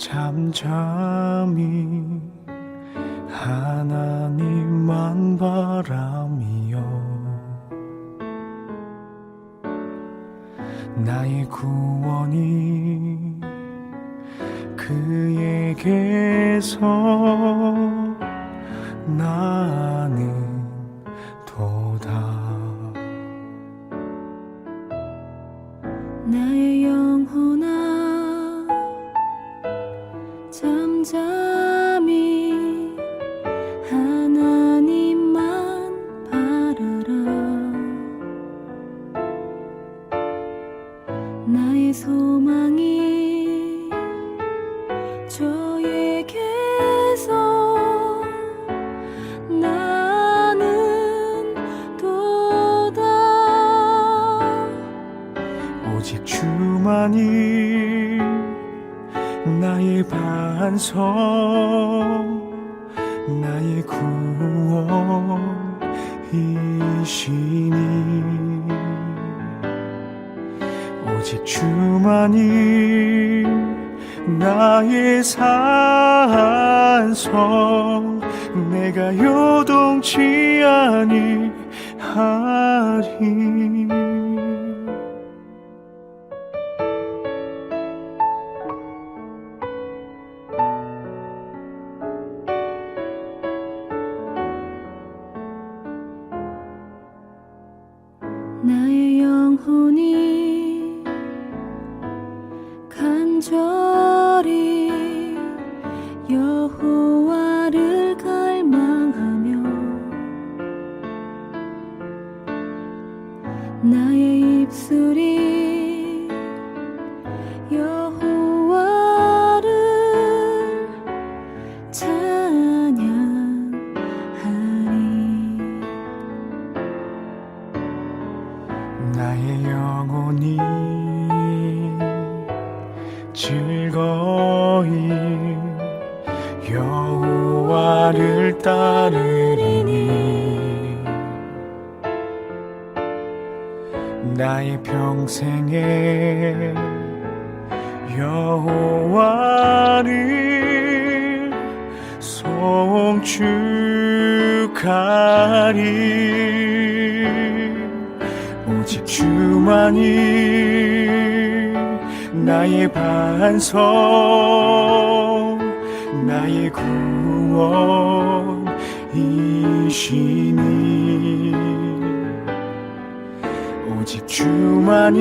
잠잠히 하나님만 바라며 나의 구원이 그에게서 나는 도다. 나의 영혼아 잠잠히 하나님만 바라라. 나의 소망이 주에게서 나는 도다. 오직 주만이 나의 반석, 나의 구원이시니. 오직 주만이 나의 산성, 내가 요동치 아니하리. 나의 영혼이 간절히 여호와를 갈망하며 나의 입술이 여호와를 찬양하리. 나의 영혼이 즐거이 여호와를 따르리니. 나의 평생에 여호와를 송축하리. 오직 주만이 나의 반석, 나의 구원이시니. 오직 주만이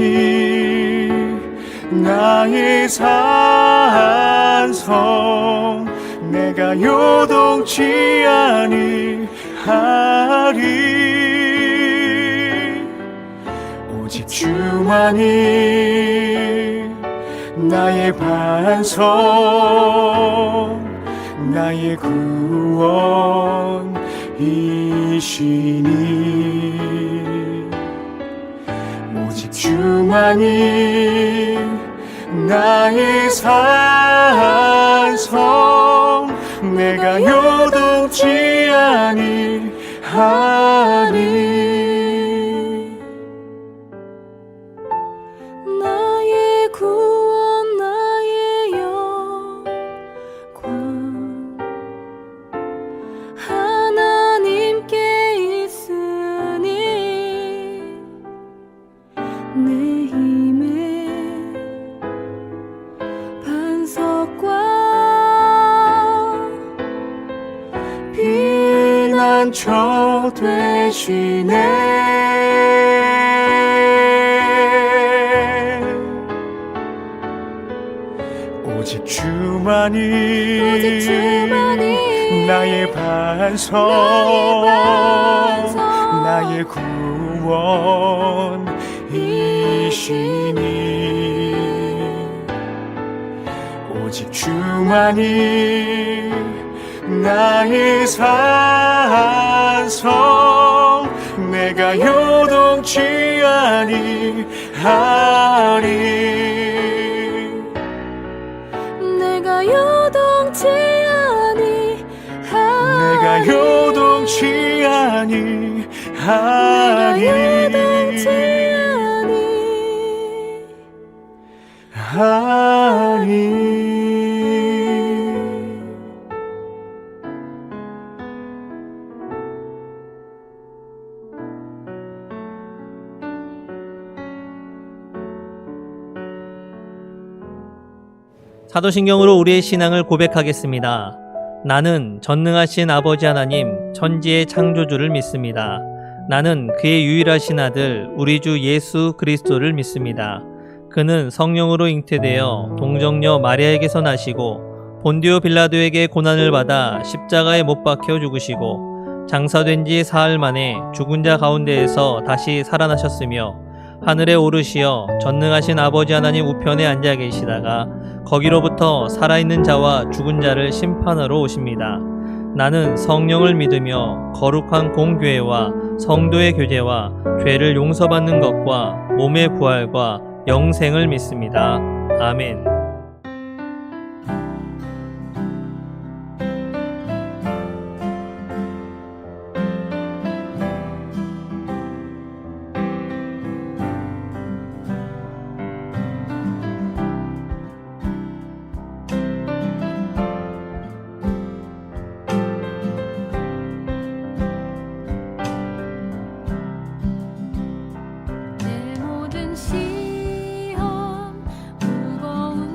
나의 산성, 내가 요동치 아니하리. 오직 주만이 나의 반석, 나의 구원이시니. 오직 주만이 나의 산성, 내가 요동치 아니하리. 나의 구원 나의 영광 하나님께 있으니. 내 힘의 반석과 피난처 되시네. 오직 주만이 나의 반석, 나의 구원이시니. 오직 주만이 나의 산성, 내가 요동치 아니하리. 내가 요동치 내가 요동치 아니하리. 하리. 사도신경으로 우리의 신앙을 고백하겠습니다. 나는 전능하신 아버지 하나님 천지의 창조주를 믿습니다. 나는 그의 유일하신 아들 우리 주 예수 그리스도를 믿습니다. 그는 성령으로 잉태되어 동정녀 마리아에게서 나시고 본디오 빌라도에게 고난을 받아 십자가에 못 박혀 죽으시고 장사된 지 사흘 만에 죽은 자 가운데에서 다시 살아나셨으며 하늘에 오르시어 전능하신 아버지 하나님 우편에 앉아 계시다가 거기로부터 살아있는 자와 죽은 자를 심판하러 오십니다. 나는 성령을 믿으며 거룩한 공교회와 성도의 교제와 죄를 용서받는 것과 몸의 부활과 영생을 믿습니다. 아멘. 내 모든 시험 무거운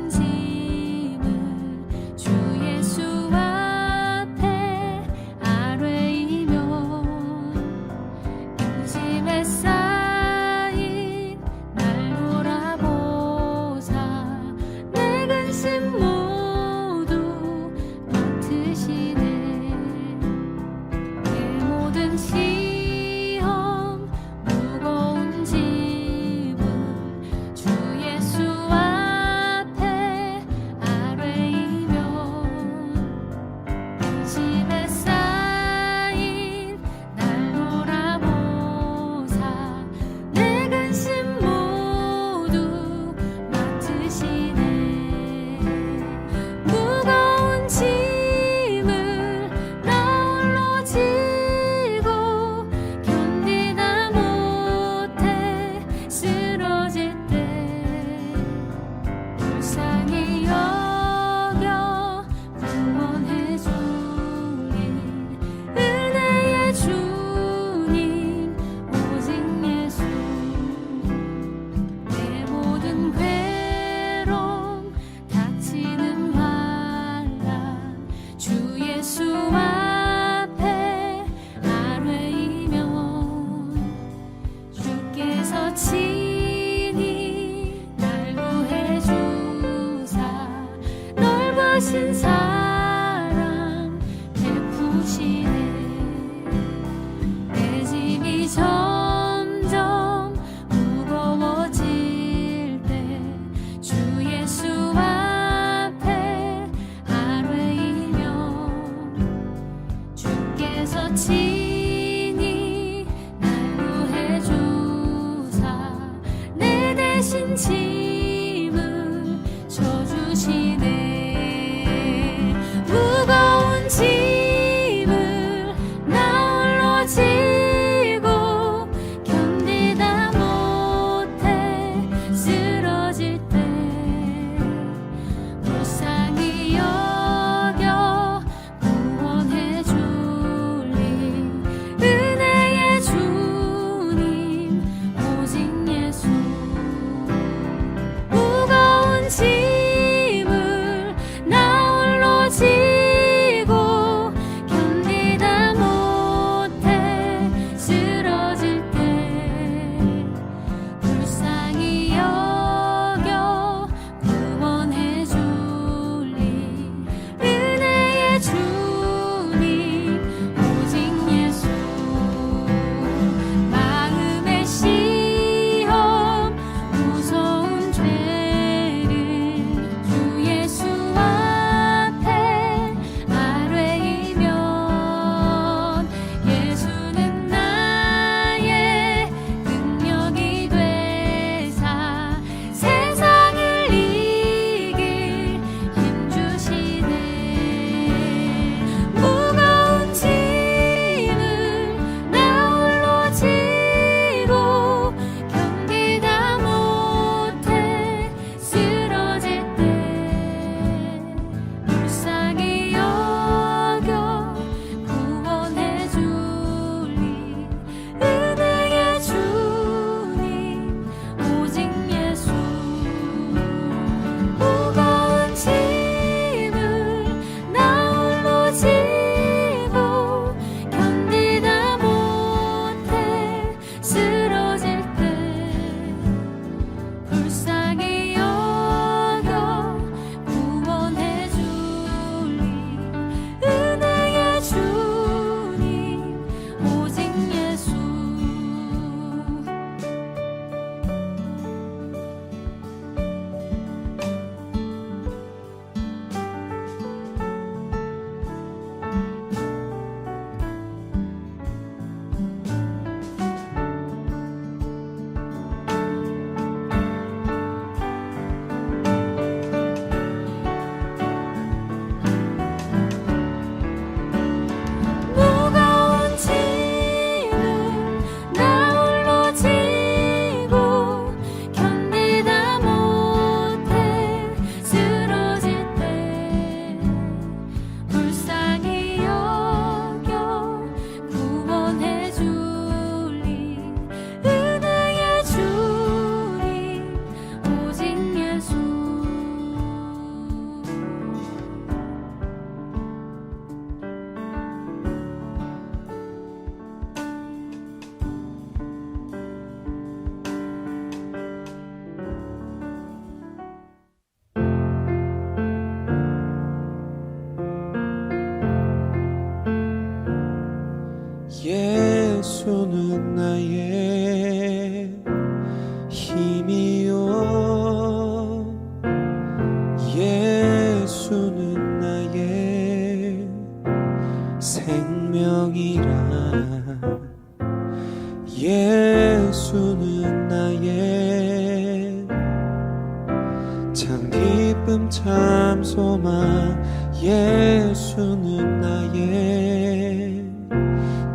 참 기쁨 참 소망 예수는 나의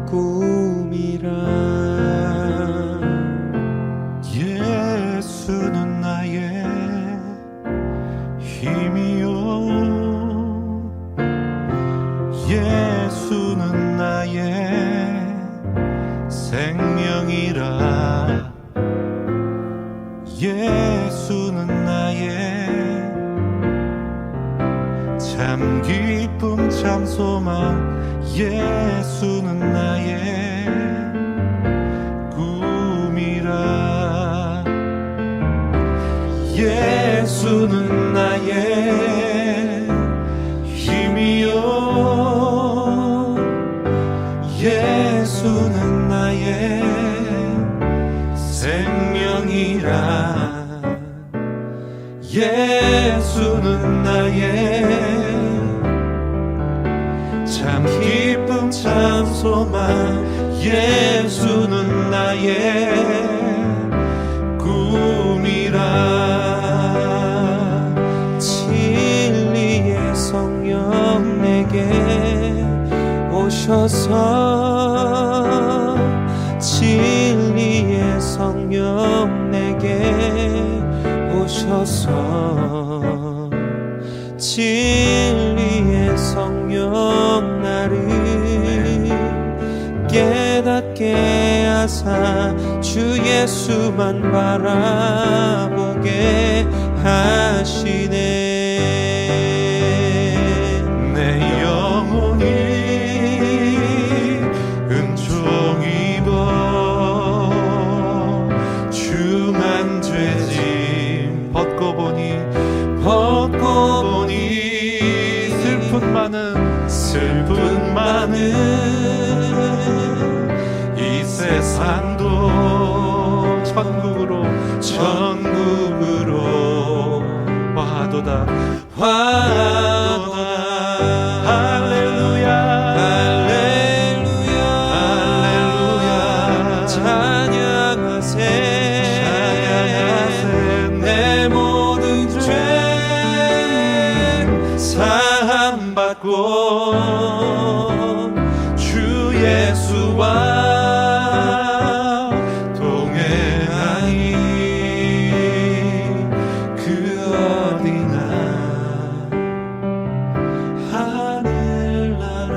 꿈이라. 예수는 나의 힘이요 예수는 나의 생명이라. 예수는 나의 참 기쁨 참 소망. 예수는 나의 꿈이라. 예수는 나의 힘이요 예수는 나의 생명이라. 예수는 나의 참 기쁨 참 소망. 예수는 나의 꿈이라. 진리의 성령 내게 오셔서 진리의 성령 내게 오셔서 진리의 성령 나를 깨닫게 하사 주 예수만 바라보게 하시네. 내 영혼이 은총 입어 중한 죄짐 벗고 보니 슬픈 많은 이 세상도 천국으로 와도다. 할렐루야 할렐루야 할렐루야 찬양하세 내 모든 죄 사함받고 주 예수와 동행하니 그 어디나 하늘나라.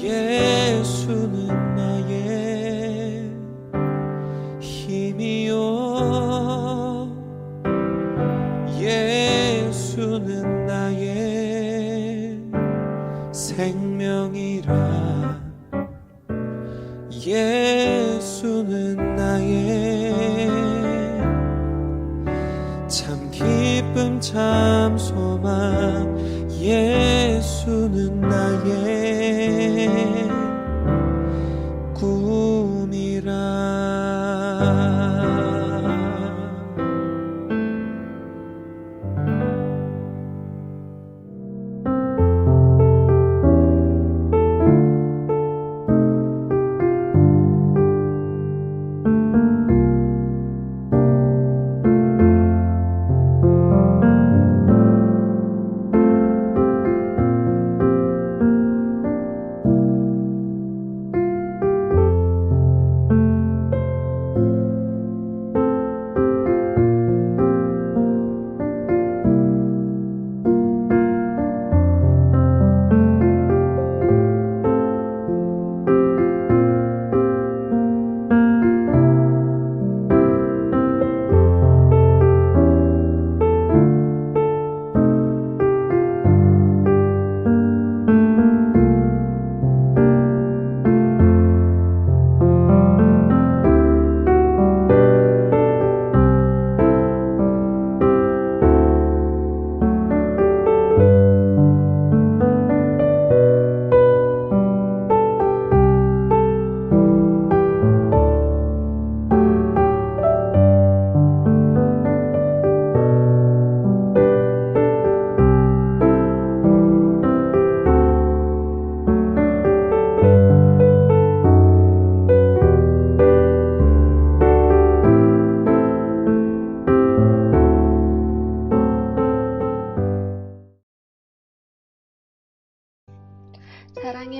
예수는 나의 힘이요 예수는 나의 생명이라. 예수는 나의 참 기쁨 참 소망. 예수는 나의 꿈이라.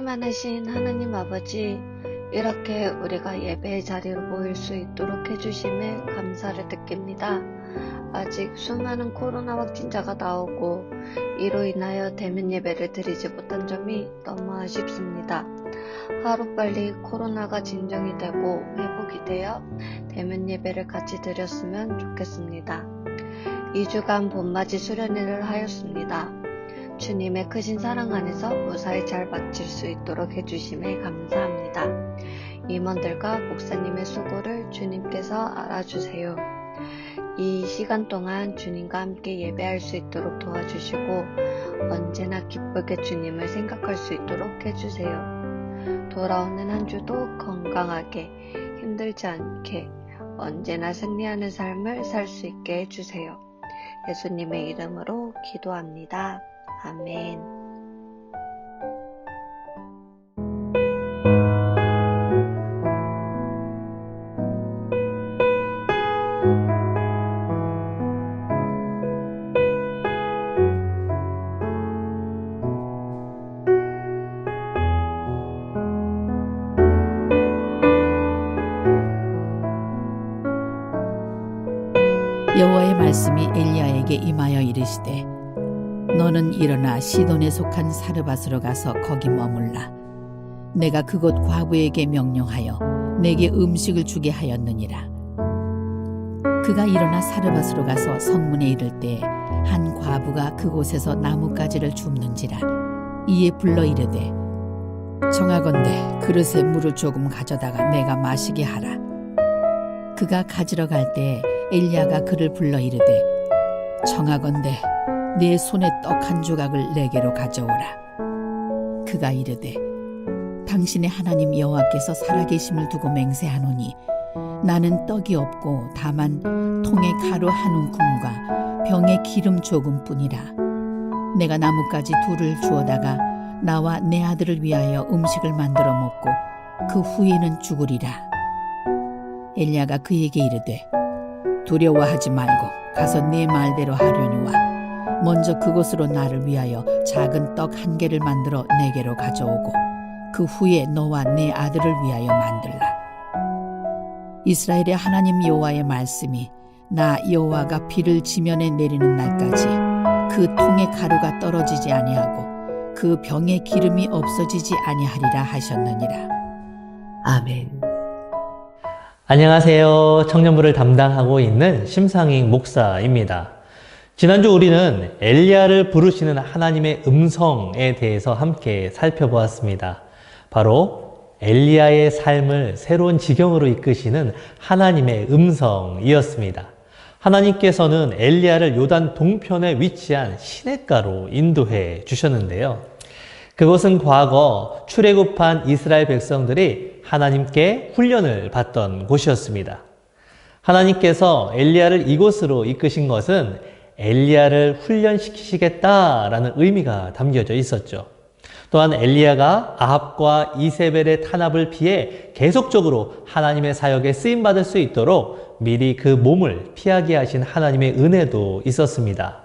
충만하신 하나님 아버지, 이렇게 우리가 예배의 자리로 모일 수 있도록 해주심에 감사를 느낍니다. 아직 수많은 코로나 확진자가 나오고 이로 인하여 대면 예배를 드리지 못한 점이 너무 아쉽습니다. 하루빨리 코로나가 진정이 되고 회복이 되어 대면 예배를 같이 드렸으면 좋겠습니다. 2주간 봄맞이 수련회를 하였습니다. 주님의 크신 사랑 안에서 무사히 잘 마칠 수 있도록 해주심에 감사합니다. 임원들과 목사님의 수고를 주님께서 알아주세요. 이 시간 동안 주님과 함께 예배할 수 있도록 도와주시고 언제나 기쁘게 주님을 생각할 수 있도록 해주세요. 돌아오는 한 주도 건강하게 힘들지 않게 언제나 승리하는 삶을 살 수 있게 해주세요. 예수님의 이름으로 기도합니다. 아멘. 여호와의 말씀이 엘리야에게 임하여 이르시되 너는 일어나 시돈에 속한 사르밧으로 가서 거기 머물라. 내가 그곳 과부에게 명령하여 내게 음식을 주게 하였느니라. 그가 일어나 사르밧으로 가서 성문에 이를 때 한 과부가 그곳에서 나뭇가지를 줍는지라. 이에 불러 이르되 청하건대 그릇에 물을 조금 가져다가 내가 마시게 하라. 그가 가지러 갈 때 엘리야가 그를 불러 이르되 청하건대 내 손에 떡 한 조각을 내게로 가져오라. 그가 이르되 당신의 하나님 여호와께서 살아계심을 두고 맹세하노니 나는 떡이 없고 다만 통에 가루 한 움큼과 병에 기름 조금뿐이라. 내가 나뭇가지 둘을 주어다가 나와 내 아들을 위하여 음식을 만들어 먹고 그 후에는 죽으리라. 엘리야가 그에게 이르되 두려워하지 말고 가서 네 말대로 하려니와 먼저 그곳으로 나를 위하여 작은 떡 한 개를 만들어 내게로 가져오고 그 후에 너와 내 아들을 위하여 만들라. 이스라엘의 하나님 여호와의 말씀이 나 여호와가 비를 지면에 내리는 날까지 그 통의 가루가 떨어지지 아니하고 그 병에 기름이 없어지지 아니하리라 하셨느니라. 아멘. 안녕하세요. 청년부를 담당하고 있는 심상익 목사입니다. 지난주 우리는 엘리야를 부르시는 하나님의 음성에 대해서 함께 살펴보았습니다. 바로 엘리야의 삶을 새로운 지경으로 이끄시는 하나님의 음성이었습니다. 하나님께서는 엘리야를 요단 동편에 위치한 시냇가로 인도해 주셨는데요. 그곳은 과거 출애굽한 이스라엘 백성들이 하나님께 훈련을 받던 곳이었습니다. 하나님께서 엘리야를 이곳으로 이끄신 것은 엘리야를 훈련시키시겠다라는 의미가 담겨져 있었죠. 또한 엘리야가 아합과 이세벨의 탄압을 피해 계속적으로 하나님의 사역에 쓰임받을 수 있도록 미리 그 몸을 피하게 하신 하나님의 은혜도 있었습니다.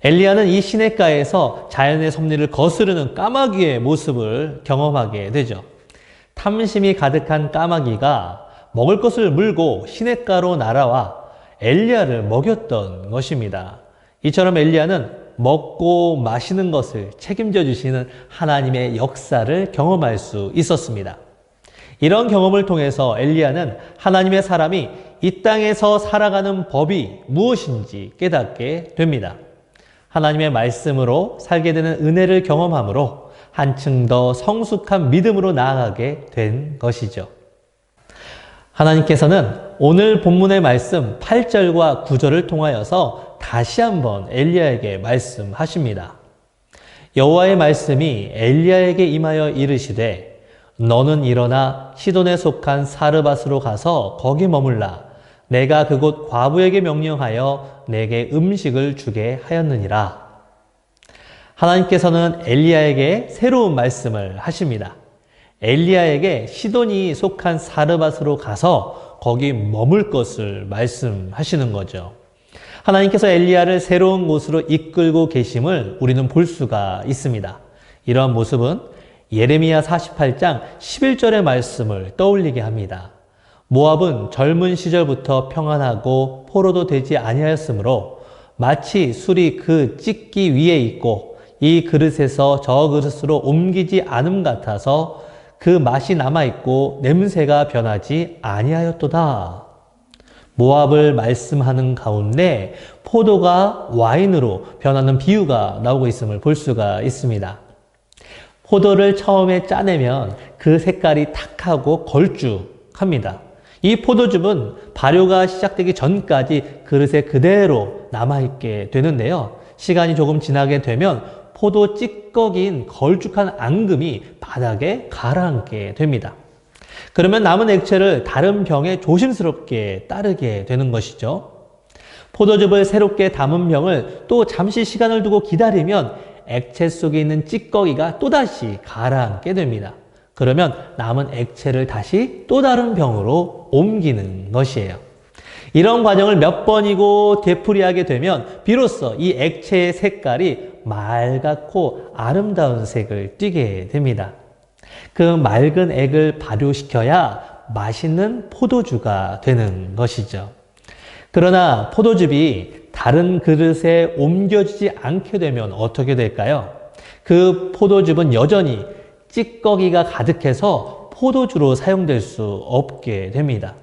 엘리야는 이 시냇가에서 자연의 섭리를 거스르는 까마귀의 모습을 경험하게 되죠. 탐심이 가득한 까마귀가 먹을 것을 물고 시냇가로 날아와 엘리야를 먹였던 것입니다. 이처럼 엘리야는 먹고 마시는 것을 책임져 주시는 하나님의 역사를 경험할 수 있었습니다. 이런 경험을 통해서 엘리야는 하나님의 사람이 이 땅에서 살아가는 법이 무엇인지 깨닫게 됩니다. 하나님의 말씀으로 살게 되는 은혜를 경험함으로 한층 더 성숙한 믿음으로 나아가게 된 것이죠. 하나님께서는 오늘 본문의 말씀 8절과 9절을 통하여서 다시 한번 엘리야에게 말씀하십니다. 여호와의 말씀이 엘리야에게 임하여 이르시되 너는 일어나 시돈에 속한 사르밧으로 가서 거기 머물라. 내가 그곳 과부에게 명령하여 내게 음식을 주게 하였느니라. 하나님께서는 엘리야에게 새로운 말씀을 하십니다. 엘리야에게 시돈이 속한 사르밧으로 가서 거기 머물 것을 말씀하시는 거죠. 하나님께서 엘리야를 새로운 곳으로 이끌고 계심을 우리는 볼 수가 있습니다. 이러한 모습은 예레미야 48장 11절의 말씀을 떠올리게 합니다. 모압은 젊은 시절부터 평안하고 포로도 되지 아니하였으므로 마치 술이 그 찢기 위에 있고 이 그릇에서 저 그릇으로 옮기지 않음 같아서 그 맛이 남아있고 냄새가 변하지 아니하였도다. 모압을 말씀하는 가운데 포도가 와인으로 변하는 비유가 나오고 있음을 볼 수가 있습니다. 포도를 처음에 짜내면 그 색깔이 탁하고 걸쭉합니다. 이 포도즙은 발효가 시작되기 전까지 그릇에 그대로 남아있게 되는데요. 시간이 조금 지나게 되면 포도 찌꺼기인 걸쭉한 앙금이 바닥에 가라앉게 됩니다. 그러면 남은 액체를 다른 병에 조심스럽게 따르게 되는 것이죠. 포도즙을 새롭게 담은 병을 또 잠시 시간을 두고 기다리면 액체 속에 있는 찌꺼기가 또다시 가라앉게 됩니다. 그러면 남은 액체를 다시 또 다른 병으로 옮기는 것이에요. 이런 과정을 몇 번이고 되풀이하게 되면 비로소 이 액체의 색깔이 맑고 아름다운 색을 띠게 됩니다. 그 맑은 액을 발효시켜야 맛있는 포도주가 되는 것이죠. 그러나 포도즙이 다른 그릇에 옮겨지지 않게 되면 어떻게 될까요? 그 포도즙은 여전히 찌꺼기가 가득해서 포도주로 사용될 수 없게 됩니다.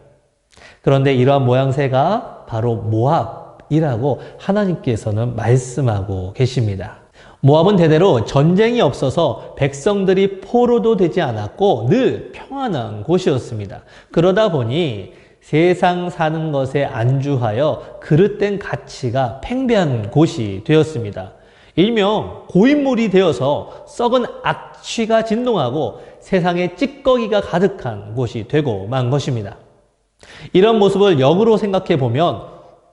그런데 이러한 모양새가 바로 모압이라고 하나님께서는 말씀하고 계십니다. 모압은 대대로 전쟁이 없어서 백성들이 포로도 되지 않았고 늘 평안한 곳이었습니다. 그러다 보니 세상 사는 것에 안주하여 그릇된 가치가 팽배한 곳이 되었습니다. 일명 고인물이 되어서 썩은 악취가 진동하고 세상에 찌꺼기가 가득한 곳이 되고 만 것입니다. 이런 모습을 역으로 생각해 보면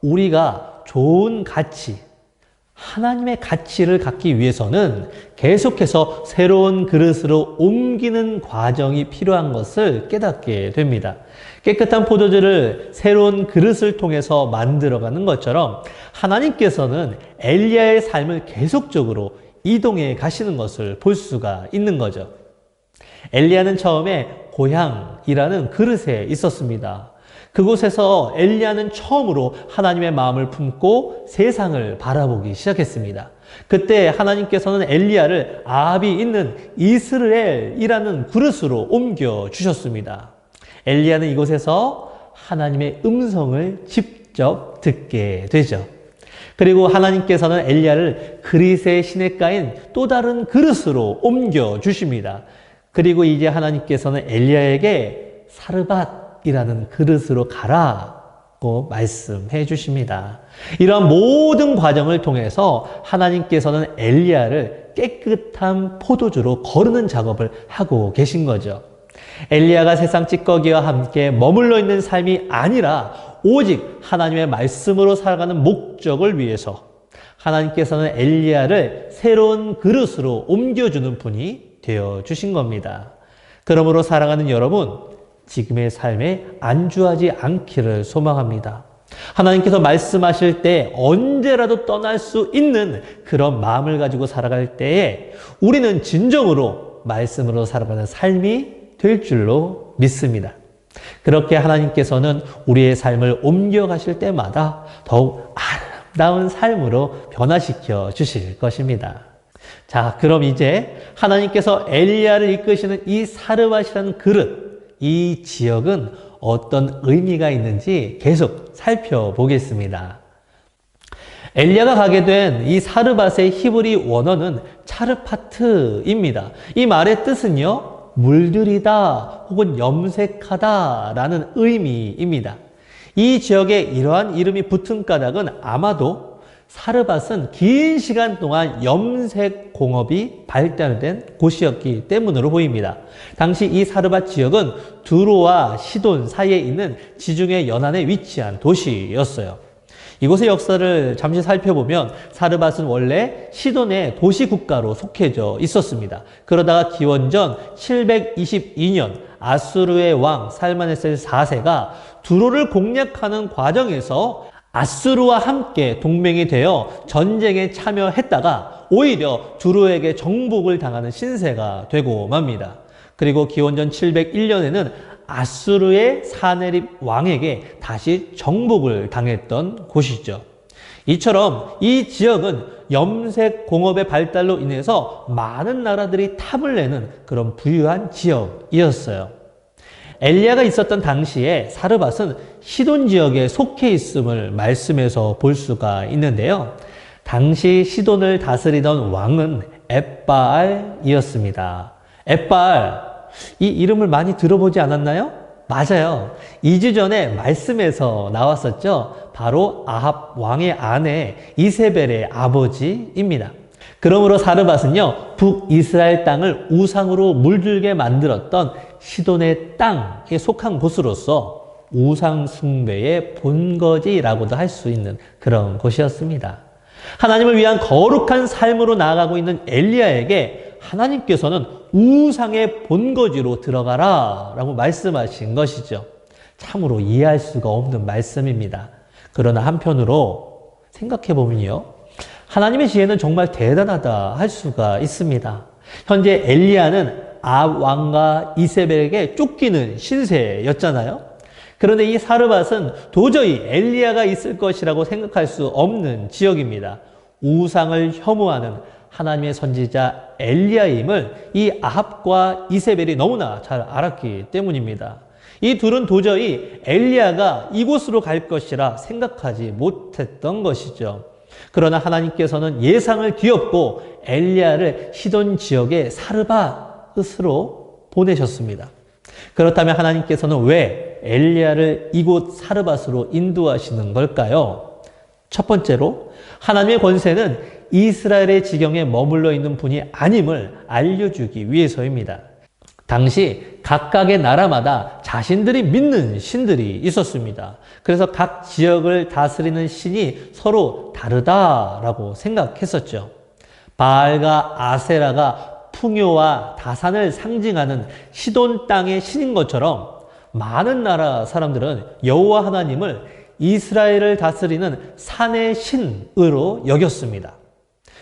우리가 좋은 가치, 하나님의 가치를 갖기 위해서는 계속해서 새로운 그릇으로 옮기는 과정이 필요한 것을 깨닫게 됩니다. 깨끗한 포도주를 새로운 그릇을 통해서 만들어가는 것처럼 하나님께서는 엘리야의 삶을 계속적으로 이동해 가시는 것을 볼 수가 있는 거죠. 엘리야는 처음에 고향이라는 그릇에 있었습니다. 그곳에서 엘리야는 처음으로 하나님의 마음을 품고 세상을 바라보기 시작했습니다. 그때 하나님께서는 엘리야를 아합이 있는 이스라엘이라는 그릇으로 옮겨 주셨습니다. 엘리야는 이곳에서 하나님의 음성을 직접 듣게 되죠. 그리고 하나님께서는 엘리야를 그릿의 시냇가인 또 다른 그릇으로 옮겨 주십니다. 그리고 이제 하나님께서는 엘리야에게 사르밧이라는 그릇으로 가라고 말씀해 주십니다. 이런 모든 과정을 통해서 하나님께서는 엘리야를 깨끗한 포도주로 거르는 작업을 하고 계신 거죠. 엘리야가 세상 찌꺼기와 함께 머물러 있는 삶이 아니라 오직 하나님의 말씀으로 살아가는 목적을 위해서 하나님께서는 엘리야를 새로운 그릇으로 옮겨주는 분이 되어주신 겁니다. 그러므로 사랑하는 여러분, 지금의 삶에 안주하지 않기를 소망합니다. 하나님께서 말씀하실 때 언제라도 떠날 수 있는 그런 마음을 가지고 살아갈 때에 우리는 진정으로 말씀으로 살아가는 삶이 될 줄로 믿습니다. 그렇게 하나님께서는 우리의 삶을 옮겨가실 때마다 더욱 아름다운 삶으로 변화시켜 주실 것입니다. 자, 그럼 이제 하나님께서 엘리야를 이끄시는 이 사르밧이라는 그릇, 이 지역은 어떤 의미가 있는지 계속 살펴보겠습니다. 엘리야가 가게 된 이 사르밧의 히브리 원어는 차르파트입니다. 이 말의 뜻은요, 물들이다 혹은 염색하다 라는 의미입니다. 이 지역에 이러한 이름이 붙은 까닭은 아마도 사르밧은 긴 시간 동안 염색 공업이 발달된 곳이었기 때문으로 보입니다. 당시 이 사르밧 지역은 두로와 시돈 사이에 있는 지중해 연안에 위치한 도시였어요. 이곳의 역사를 잠시 살펴보면 사르밧은 원래 시돈의 도시국가로 속해져 있었습니다. 그러다가 기원전 722년 아수르의 왕 살마네세 4세가 두로를 공략하는 과정에서 아수르와 함께 동맹이 되어 전쟁에 참여했다가 오히려 두로에게 정복을 당하는 신세가 되고 맙니다. 그리고 기원전 701년에는 아수르의 사네립 왕에게 다시 정복을 당했던 곳이죠. 이처럼 이 지역은 염색 공업의 발달로 인해서 많은 나라들이 탑을 내는 그런 부유한 지역이었어요. 엘리야가 있었던 당시에 사르밧은 시돈 지역에 속해 있음을 말씀에서 볼 수가 있는데요. 당시 시돈을 다스리던 왕은 엣바알이었습니다. 엣바알, 이 이름을 많이 들어보지 않았나요? 맞아요. 2주 전에 말씀에서 나왔었죠. 바로 아합 왕의 아내 이세벨의 아버지입니다. 그러므로 사르밧은요, 북이스라엘 땅을 우상으로 물들게 만들었던 시돈의 땅에 속한 곳으로서 우상 숭배의 본거지라고도 할 수 있는 그런 곳이었습니다. 하나님을 위한 거룩한 삶으로 나아가고 있는 엘리야에게 하나님께서는 우상의 본거지로 들어가라 라고 말씀하신 것이죠. 참으로 이해할 수가 없는 말씀입니다. 그러나 한편으로 생각해 보면요, 하나님의 지혜는 정말 대단하다 할 수가 있습니다. 현재 엘리야는 아합 왕과 이세벨에게 쫓기는 신세였잖아요. 그런데 이 사르밧은 도저히 엘리야가 있을 것이라고 생각할 수 없는 지역입니다. 우상을 혐오하는 하나님의 선지자 엘리야임을 이 아합과 이세벨이 너무나 잘 알았기 때문입니다. 이 둘은 도저히 엘리야가 이곳으로 갈 것이라 생각하지 못했던 것이죠. 그러나 하나님께서는 예상을 뒤엎고 엘리야를 시돈 지역의 사르밧으로 보내셨습니다. 그렇다면 하나님께서는 왜 엘리야를 이곳 사르밧으로 인도하시는 걸까요? 첫 번째로 하나님의 권세는 이스라엘의 지경에 머물러 있는 분이 아님을 알려주기 위해서입니다. 당시 각각의 나라마다 자신들이 믿는 신들이 있었습니다. 그래서 각 지역을 다스리는 신이 서로 다르다라고 생각했었죠. 바알과 아세라가 풍요와 다산을 상징하는 시돈 땅의 신인 것처럼 많은 나라 사람들은 여호와 하나님을 이스라엘을 다스리는 산의 신으로 여겼습니다.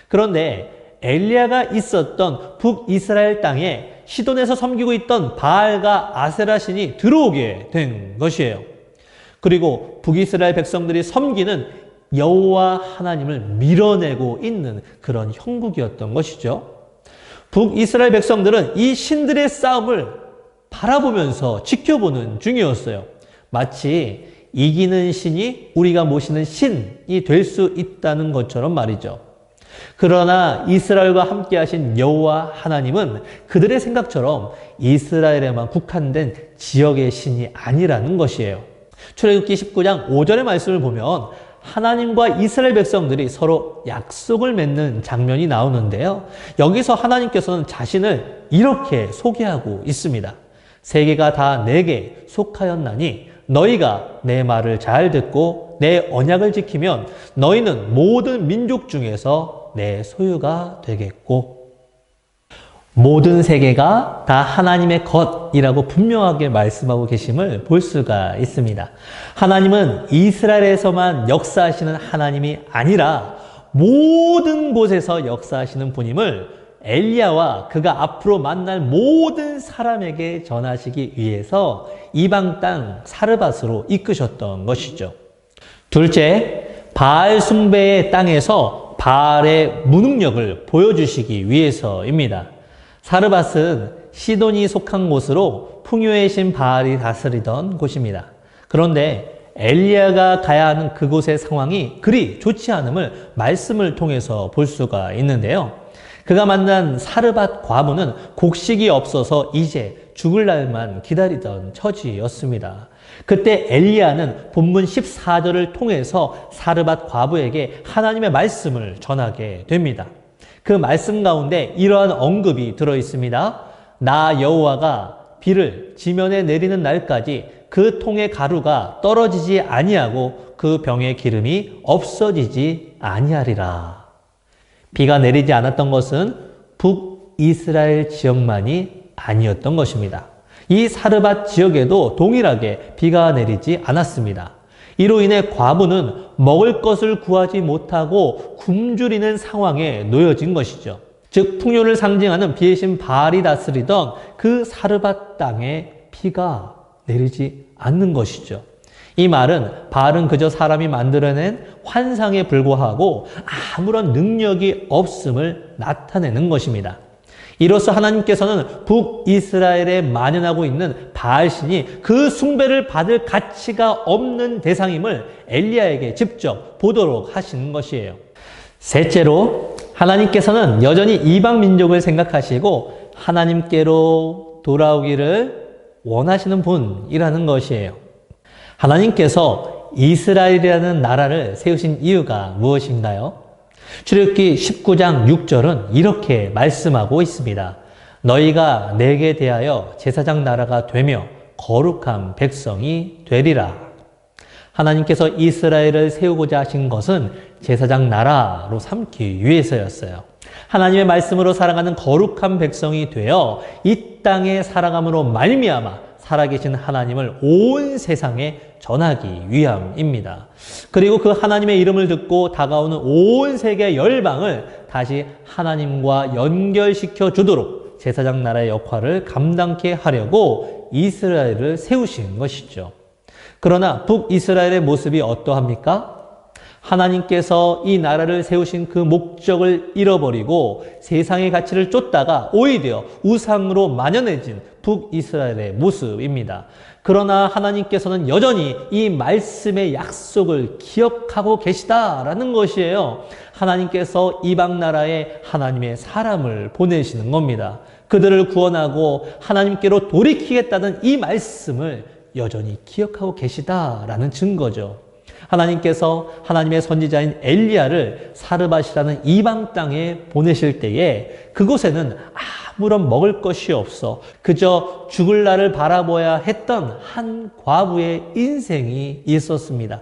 그런데 엘리야가 있었던 북이스라엘 땅에 시돈에서 섬기고 있던 바알과 아세라 신이 들어오게 된 것이에요. 그리고 북이스라엘 백성들이 섬기는 여호와 하나님을 밀어내고 있는 그런 형국이었던 것이죠. 북이스라엘 백성들은 이 신들의 싸움을 바라보면서 지켜보는 중이었어요. 마치 이기는 신이 우리가 모시는 신이 될 수 있다는 것처럼 말이죠. 그러나 이스라엘과 함께 하신 여호와 하나님은 그들의 생각처럼 이스라엘에만 국한된 지역의 신이 아니라는 것이에요. 출애굽기 19장 5절의 말씀을 보면 하나님과 이스라엘 백성들이 서로 약속을 맺는 장면이 나오는데요. 여기서 하나님께서는 자신을 이렇게 소개하고 있습니다. 세계가 다 내게 속하였나니 너희가 내 말을 잘 듣고 내 언약을 지키면 너희는 모든 민족 중에서 내 소유가 되겠고, 모든 세계가 다 하나님의 것이라고 분명하게 말씀하고 계심을 볼 수가 있습니다. 하나님은 이스라엘에서만 역사하시는 하나님이 아니라 모든 곳에서 역사하시는 분임을 엘리야와 그가 앞으로 만날 모든 사람에게 전하시기 위해서 이방 땅 사르밧으로 이끄셨던 것이죠. 둘째, 바알 숭배의 땅에서 바알의 무능력을 보여주시기 위해서입니다. 사르밧은 시돈이 속한 곳으로 풍요의 신 바알이 다스리던 곳입니다. 그런데 엘리야가 가야 하는 그곳의 상황이 그리 좋지 않음을 말씀을 통해서 볼 수가 있는데요. 그가 만난 사르밧 과부는 곡식이 없어서 이제 죽을 날만 기다리던 처지였습니다. 그때 엘리야는 본문 14절을 통해서 사르밧 과부에게 하나님의 말씀을 전하게 됩니다. 그 말씀 가운데 이러한 언급이 들어 있습니다. 나 여호와가 비를 지면에 내리는 날까지 그 통의 가루가 떨어지지 아니하고 그 병의 기름이 없어지지 아니하리라. 비가 내리지 않았던 것은 북이스라엘 지역만이 아니었던 것입니다. 이 사르밧 지역에도 동일하게 비가 내리지 않았습니다. 이로 인해 과부는 먹을 것을 구하지 못하고 굶주리는 상황에 놓여진 것이죠. 즉 풍요를 상징하는 비의 바알이 다스리던 그 사르밧 땅에 비가 내리지 않는 것이죠. 이 말은 바알은 그저 사람이 만들어낸 환상에 불과하고 아무런 능력이 없음을 나타내는 것입니다. 이로써 하나님께서는 북이스라엘에 만연하고 있는 바알신이 그 숭배를 받을 가치가 없는 대상임을 엘리야에게 직접 보도록 하시는 것이에요. 셋째로 하나님께서는 여전히 이방 민족을 생각하시고 하나님께로 돌아오기를 원하시는 분이라는 것이에요. 하나님께서 이스라엘이라는 나라를 세우신 이유가 무엇인가요? 출애굽기 19장 6절은 이렇게 말씀하고 있습니다. 너희가 내게 대하여 제사장 나라가 되며 거룩한 백성이 되리라. 하나님께서 이스라엘을 세우고자 하신 것은 제사장 나라로 삼기 위해서였어요. 하나님의 말씀으로 살아가는 거룩한 백성이 되어 이 땅에 살아감으로 말미암아 살아계신 하나님을 온 세상에 전하기 위함입니다. 그리고 그 하나님의 이름을 듣고 다가오는 온 세계 열방을 다시 하나님과 연결시켜 주도록 제사장 나라의 역할을 감당케 하려고 이스라엘을 세우신 것이죠. 그러나 북이스라엘의 모습이 어떠합니까? 하나님께서 이 나라를 세우신 그 목적을 잃어버리고 세상의 가치를 쫓다가 오히려 우상으로 만연해진 북이스라엘의 모습입니다. 그러나 하나님께서는 여전히 이 말씀의 약속을 기억하고 계시다라는 것이에요. 하나님께서 이방 나라에 하나님의 사람을 보내시는 겁니다. 그들을 구원하고 하나님께로 돌이키겠다는 이 말씀을 여전히 기억하고 계시다라는 증거죠. 하나님께서 하나님의 선지자인 엘리야를 사르밧이라는 이방 땅에 보내실 때에 그곳에는 아무런 먹을 것이 없어 그저 죽을 날을 바라보아야 했던 한 과부의 인생이 있었습니다.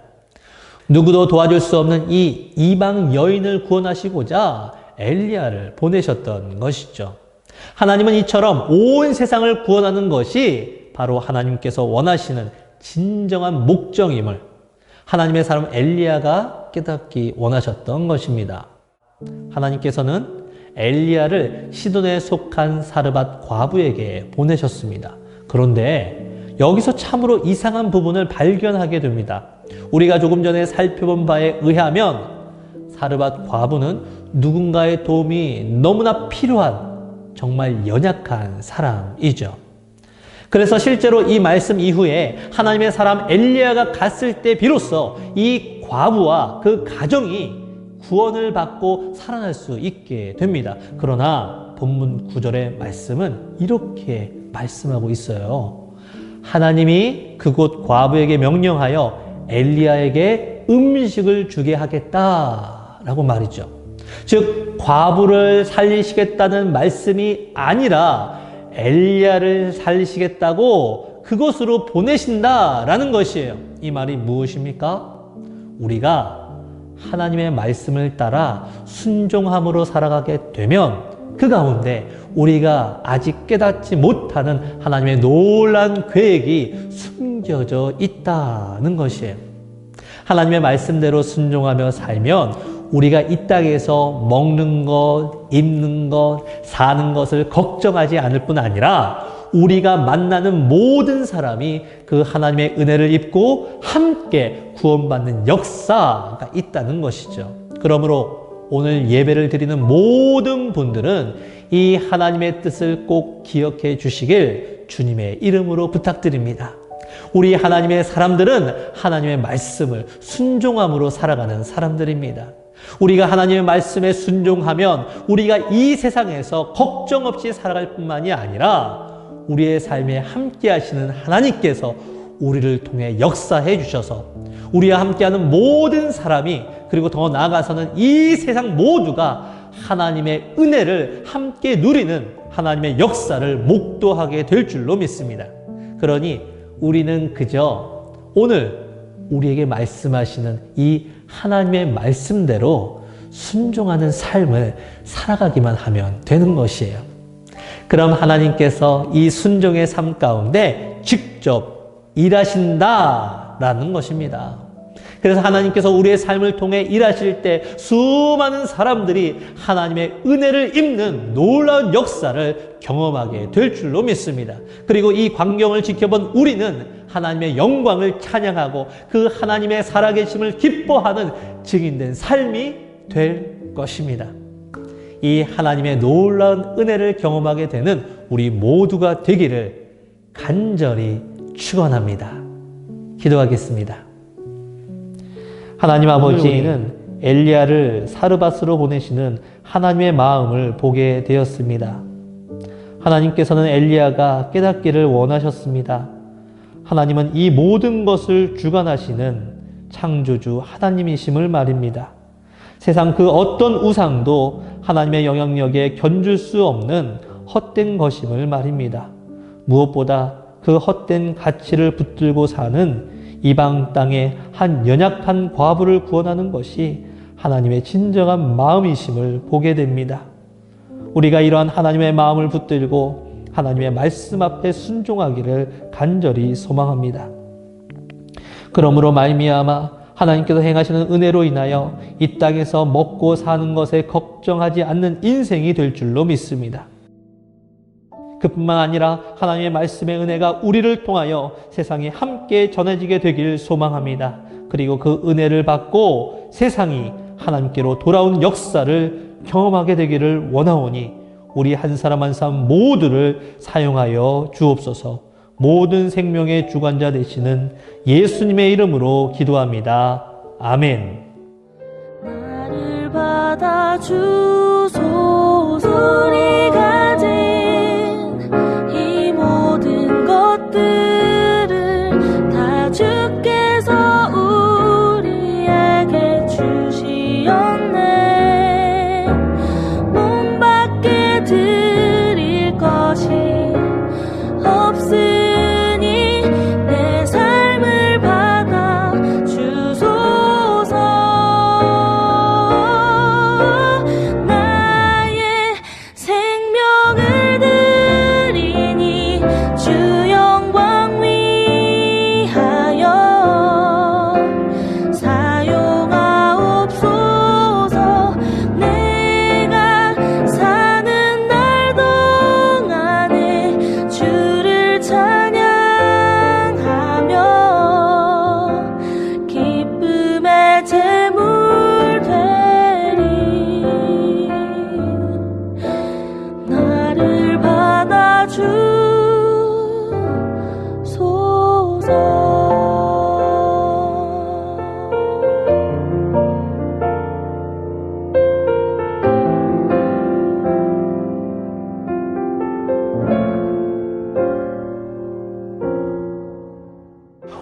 누구도 도와줄 수 없는 이 이방 여인을 구원하시고자 엘리야를 보내셨던 것이죠. 하나님은 이처럼 온 세상을 구원하는 것이 바로 하나님께서 원하시는 진정한 목적임을 하나님의 사람 엘리야가 깨닫기 원하셨던 것입니다. 하나님께서는 엘리야를 시돈에 속한 사르밧 과부에게 보내셨습니다. 그런데 여기서 참으로 이상한 부분을 발견하게 됩니다. 우리가 조금 전에 살펴본 바에 의하면 사르밧 과부는 누군가의 도움이 너무나 필요한 정말 연약한 사람이죠. 그래서 실제로 이 말씀 이후에 하나님의 사람 엘리야가 갔을 때 비로소 이 과부와 그 가정이 구원을 받고 살아날 수 있게 됩니다. 그러나 본문 9절의 말씀은 이렇게 말씀하고 있어요. 하나님이 그곳 과부에게 명령하여 엘리야에게 음식을 주게 하겠다라고 말이죠. 즉 과부를 살리시겠다는 말씀이 아니라 엘리야를 살리시겠다고 그곳으로 보내신다라는 것이에요. 이 말이 무엇입니까? 우리가 하나님의 말씀을 따라 순종함으로 살아가게 되면 그 가운데 우리가 아직 깨닫지 못하는 하나님의 놀라운 계획이 숨겨져 있다는 것이에요. 하나님의 말씀대로 순종하며 살면 우리가 이 땅에서 먹는 것, 입는 것, 사는 것을 걱정하지 않을 뿐 아니라 우리가 만나는 모든 사람이 그 하나님의 은혜를 입고 함께 구원받는 역사가 있다는 것이죠. 그러므로 오늘 예배를 드리는 모든 분들은 이 하나님의 뜻을 꼭 기억해 주시길 주님의 이름으로 부탁드립니다. 우리 하나님의 사람들은 하나님의 말씀을 순종함으로 살아가는 사람들입니다. 우리가 하나님의 말씀에 순종하면 우리가 이 세상에서 걱정 없이 살아갈 뿐만이 아니라 우리의 삶에 함께 하시는 하나님께서 우리를 통해 역사해 주셔서 우리와 함께하는 모든 사람이 그리고 더 나아가서는 이 세상 모두가 하나님의 은혜를 함께 누리는 하나님의 역사를 목도하게 될 줄로 믿습니다. 그러니 우리는 그저 오늘 우리에게 말씀하시는 이 하나님의 말씀대로 순종하는 삶을 살아가기만 하면 되는 것이에요. 그럼 하나님께서 이 순종의 삶 가운데 직접 일하신다라는 것입니다. 그래서 하나님께서 우리의 삶을 통해 일하실 때 수많은 사람들이 하나님의 은혜를 입는 놀라운 역사를 경험하게 될 줄로 믿습니다. 그리고 이 광경을 지켜본 우리는 하나님의 영광을 찬양하고 그 하나님의 살아계심을 기뻐하는 증인된 삶이 될 것입니다. 이 하나님의 놀라운 은혜를 경험하게 되는 우리 모두가 되기를 간절히 축원합니다. 기도하겠습니다. 하나님 아버지는 엘리야를 사르밧으로 보내시는 하나님의 마음을 보게 되었습니다. 하나님께서는 엘리야가 깨닫기를 원하셨습니다. 하나님은 이 모든 것을 주관하시는 창조주 하나님이심을 말입니다. 세상 그 어떤 우상도 하나님의 영향력에 견줄 수 없는 헛된 것임을 말입니다. 무엇보다 그 헛된 가치를 붙들고 사는 이방 땅의 한 연약한 과부를 구원하는 것이 하나님의 진정한 마음이심을 보게 됩니다. 우리가 이러한 하나님의 마음을 붙들고 하나님의 말씀 앞에 순종하기를 간절히 소망합니다. 그러므로 말미암아 하나님께서 행하시는 은혜로 인하여 이 땅에서 먹고 사는 것에 걱정하지 않는 인생이 될 줄로 믿습니다. 그뿐만 아니라 하나님의 말씀의 은혜가 우리를 통하여 세상에 함께 전해지게 되길 소망합니다. 그리고 그 은혜를 받고 세상이 하나님께로 돌아온 역사를 경험하게 되기를 원하오니 우리 한 사람 한 사람 모두를 사용하여 주옵소서. 모든 생명의 주관자 되시는 예수님의 이름으로 기도합니다. 아멘. 나를 받아주소서. 우리 가진 이 모든 것들을 다 주께서 우리에게 주시었네. 몸 밖에 드릴 것이 없으니 내 삶을 받아 주소서. 나의 생명을 드리니 주 영광 위하여 사용하옵소서. 내가 사는 날 동안에 주를 찬양하며 기쁨의 제물 되리. 나를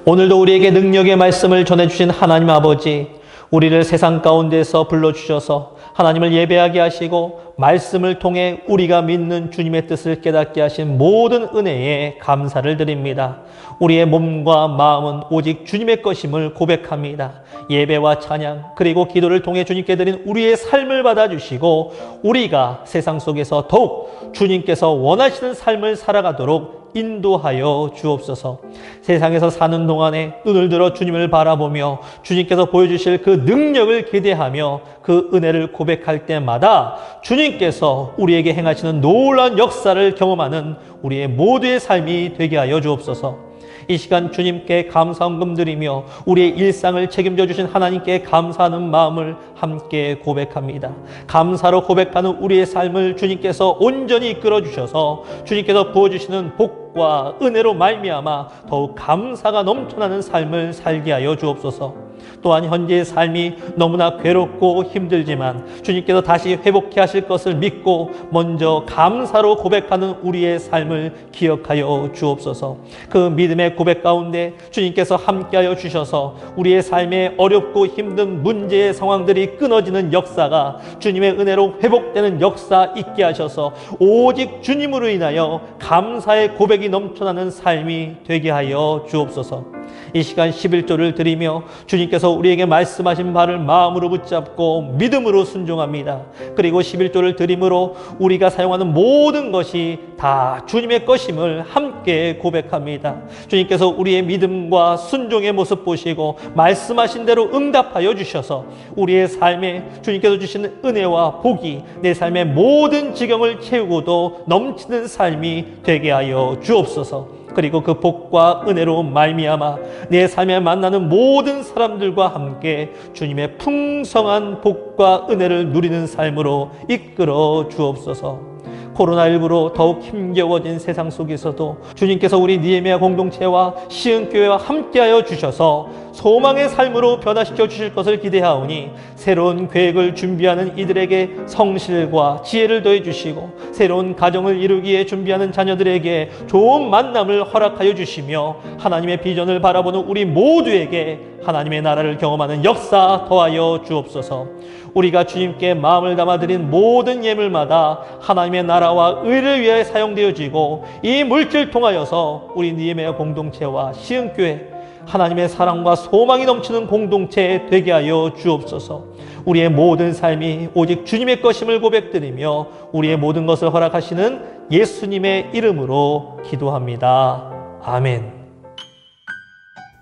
오늘도 우리에게 능력의 말씀을 전해주신 하나님 아버지, 우리를 세상 가운데서 불러주셔서 하나님을 예배하게 하시고 말씀을 통해 우리가 믿는 주님의 뜻을 깨닫게 하신 모든 은혜에 감사를 드립니다. 우리의 몸과 마음은 오직 주님의 것임을 고백합니다. 예배와 찬양 그리고 기도를 통해 주님께 드린 우리의 삶을 받아주시고 우리가 세상 속에서 더욱 주님께서 원하시는 삶을 살아가도록 인도하여 주옵소서. 세상에서 사는 동안에 눈을 들어 주님을 바라보며 주님께서 보여주실 그 능력을 기대하며 그 은혜를 고백할 때마다 주님께서 우리에게 행하시는 놀라운 역사를 경험하는 우리의 모두의 삶이 되게 하여 주옵소서. 이 시간 주님께 감사헌금 드리며 우리의 일상을 책임져 주신 하나님께 감사하는 마음을 함께 고백합니다. 감사로 고백하는 우리의 삶을 주님께서 온전히 이끌어 주셔서 주님께서 부어주시는 복과 은혜로 말미암아 더욱 감사가 넘쳐나는 삶을 살게 하여 주옵소서. 또한 현재의 삶이 너무나 괴롭고 힘들지만 주님께서 다시 회복해 하실 것을 믿고 먼저 감사로 고백하는 우리의 삶을 기억하여 주옵소서. 그 믿음의 고백 가운데 주님께서 함께하여 주셔서 우리의 삶에 어렵고 힘든 문제의 상황들이 끊어지는 역사가 주님의 은혜로 회복되는 역사 있게 하셔서 오직 주님으로 인하여 감사의 고백이 넘쳐나는 삶이 되게 하여 주옵소서. 이 시간 11조를 드리며 주님께서 우리에게 말씀하신 바를 마음으로 붙잡고 믿음으로 순종합니다. 그리고 11조를 드림으로 우리가 사용하는 모든 것이 다 주님의 것임을 함께 고백합니다. 주님께서 우리의 믿음과 순종의 모습 보시고 말씀하신 대로 응답하여 주셔서 우리의 삶에 주님께서 주시는 은혜와 복이 내 삶의 모든 지경을 채우고도 넘치는 삶이 되게 하여 주옵소서. 그리고 그 복과 은혜로 말미암아 내 삶에 만나는 모든 사람들과 함께 주님의 풍성한 복과 은혜를 누리는 삶으로 이끌어 주옵소서. 코로나19로 더욱 힘겨워진 세상 속에서도 주님께서 우리 니에미아 공동체와 시흥교회와 함께하여 주셔서 소망의 삶으로 변화시켜 주실 것을 기대하오니 새로운 계획을 준비하는 이들에게 성실과 지혜를 더해 주시고 새로운 가정을 이루기에 준비하는 자녀들에게 좋은 만남을 허락하여 주시며 하나님의 비전을 바라보는 우리 모두에게 하나님의 나라를 경험하는 역사 더하여 주옵소서. 우리가 주님께 마음을 담아드린 모든 예물마다 하나님의 나라와 의를 위해 사용되어지고 이 물질 통하여서 우리 니에미아 공동체와 시흥교회 하나님의 사랑과 소망이 넘치는 공동체 되게 하여 주옵소서. 우리의 모든 삶이 오직 주님의 것임을 고백드리며 우리의 모든 것을 허락하시는 예수님의 이름으로 기도합니다. 아멘.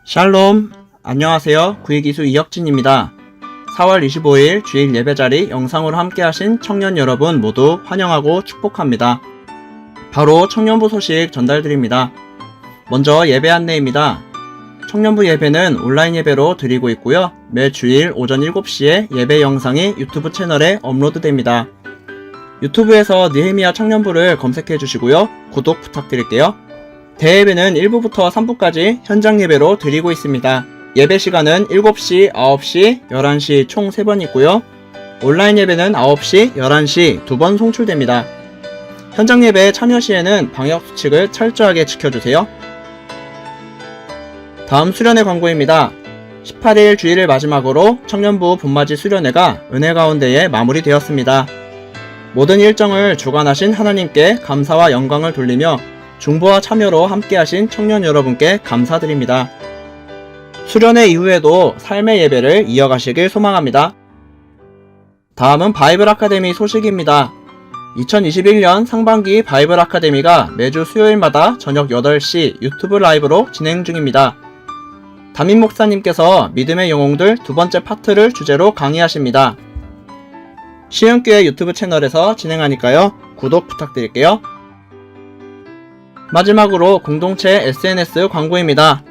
샬롬, 안녕하세요. 구의기수 이혁진입니다. 4월 25일 주일 예배자리 영상으로 함께하신 청년 여러분 모두 환영하고 축복합니다. 바로 청년부 소식 전달드립니다. 먼저 예배 안내입니다. 청년부 예배는 온라인 예배로 드리고 있고요. 매 주일 오전 7시에 예배 영상이 유튜브 채널에 업로드됩니다. 유튜브에서 니에미아 청년부를 검색해 주시고요. 구독 부탁드릴게요. 대예배는 1부부터 3부까지 현장 예배로 드리고 있습니다. 예배 시간은 7시, 9시, 11시 총 3번 있고요. 온라인 예배는 9시, 11시 2번 송출됩니다. 현장 예배 참여 시에는 방역 수칙을 철저하게 지켜주세요. 다음 수련회 광고입니다. 18일 주일을 마지막으로 청년부 봄맞이 수련회가 은혜 가운데에 마무리되었습니다. 모든 일정을 주관하신 하나님께 감사와 영광을 돌리며 중보와 참여로 함께하신 청년 여러분께 감사드립니다. 수련회 이후에도 삶의 예배를 이어가시길 소망합니다. 다음은 바이블 아카데미 소식입니다. 2021년 상반기 바이블 아카데미가 매주 수요일마다 저녁 8시 유튜브 라이브로 진행 중입니다. 담임 목사님께서 믿음의 영웅들 두 번째 파트를 주제로 강의하십니다. 시흥교회 유튜브 채널에서 진행하니까요. 구독 부탁드릴게요. 마지막으로 공동체 SNS 광고입니다.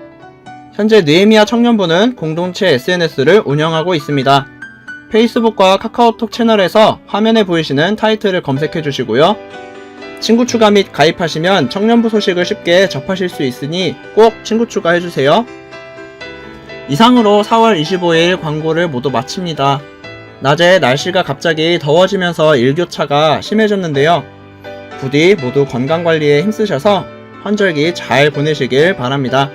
현재 느헤미야 청년부는 공동체 SNS를 운영하고 있습니다. 페이스북과 카카오톡 채널에서 화면에 보이시는 타이틀을 검색해 주시고요. 친구 추가 및 가입하시면 청년부 소식을 쉽게 접하실 수 있으니 꼭 친구 추가해 주세요. 이상으로 4월 25일 광고를 모두 마칩니다. 낮에 날씨가 갑자기 더워지면서 일교차가 심해졌는데요. 부디 모두 건강관리에 힘쓰셔서 환절기 잘 보내시길 바랍니다.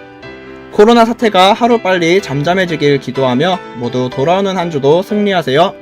코로나 사태가 하루빨리 잠잠해지길 기도하며 모두 돌아오는 한 주도 승리하세요.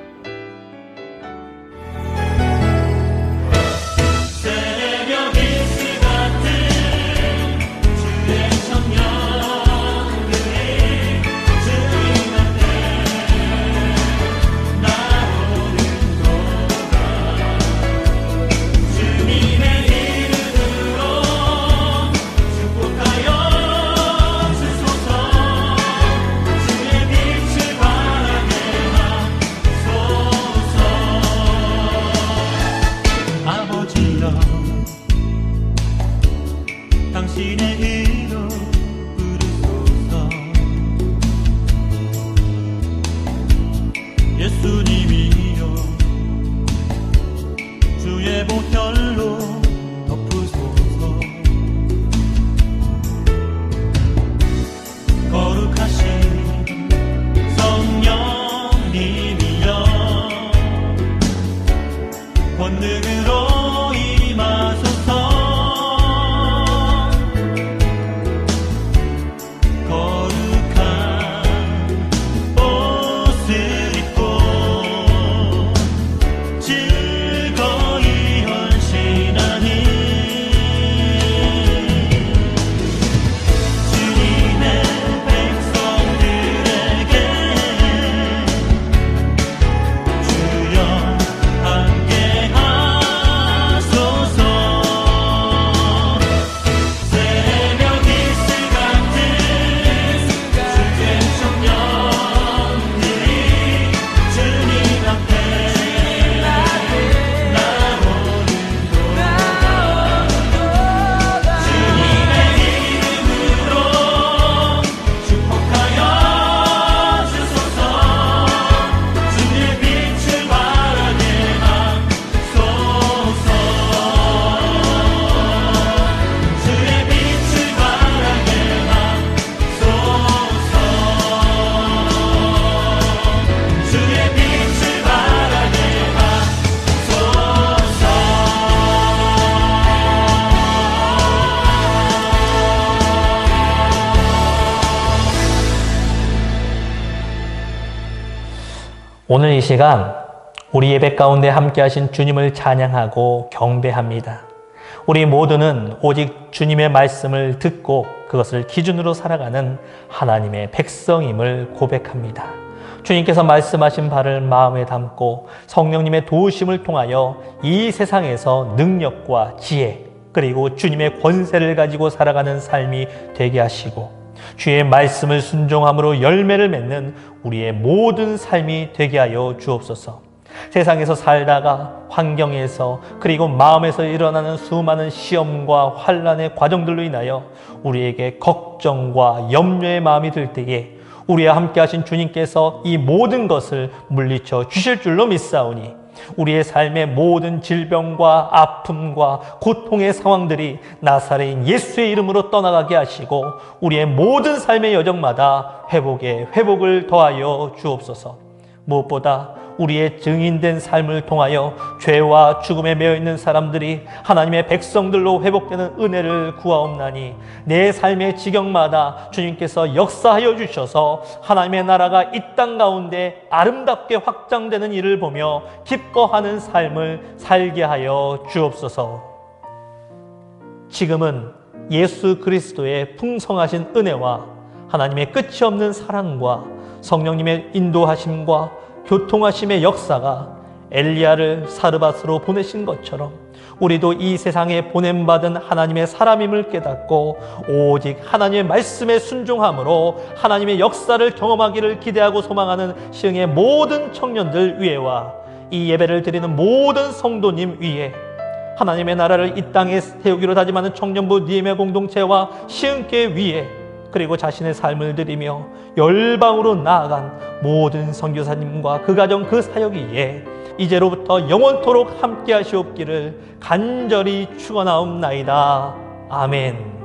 당신의 이름 부르소서. 예수님이여 주의 보혈로 덮으소서. 거룩하신 성령님이여 권능으로 임하소서. 즐거이 헌신 오늘 이 시간 우리 예배 가운데 함께 하신 주님을 찬양하고 경배합니다. 우리 모두는 오직 주님의 말씀을 듣고 그것을 기준으로 살아가는 하나님의 백성임을 고백합니다. 주님께서 말씀하신 바를 마음에 담고 성령님의 도우심을 통하여 이 세상에서 능력과 지혜 그리고 주님의 권세를 가지고 살아가는 삶이 되게 하시고 주의 말씀을 순종함으로 열매를 맺는 우리의 모든 삶이 되게 하여 주옵소서. 세상에서 살다가 환경에서 그리고 마음에서 일어나는 수많은 시험과 환난의 과정들로 인하여 우리에게 걱정과 염려의 마음이 들 때에 우리와 함께 하신 주님께서 이 모든 것을 물리쳐 주실 줄로 믿사오니 우리의 삶의 모든 질병과 아픔과 고통의 상황들이 나사렛인 예수의 이름으로 떠나가게 하시고 우리의 모든 삶의 여정마다 회복에 회복을 더하여 주옵소서. 무엇보다 우리의 증인된 삶을 통하여 죄와 죽음에 매여있는 사람들이 하나님의 백성들로 회복되는 은혜를 구하옵나니 내 삶의 지경마다 주님께서 역사하여 주셔서 하나님의 나라가 이 땅 가운데 아름답게 확장되는 일을 보며 기뻐하는 삶을 살게 하여 주옵소서. 지금은 예수 그리스도의 풍성하신 은혜와 하나님의 끝이 없는 사랑과 성령님의 인도하심과 교통하심의 역사가 엘리야를 사르밧으로 보내신 것처럼 우리도 이 세상에 보냄받은 하나님의 사람임을 깨닫고 오직 하나님의 말씀에 순종함으로 하나님의 역사를 경험하기를 기대하고 소망하는 시흥의 모든 청년들 위에와 이 예배를 드리는 모든 성도님 위에 하나님의 나라를 이 땅에 세우기로 다짐하는 청년부 니엠의 공동체와 시흥교회 위에 그리고 자신의 삶을 드리며 열방으로 나아간 모든 선교사님과 그 가정 그 사역 위에 이제로부터 영원토록 함께 하시옵기를 간절히 축원하옵나이다. 아멘.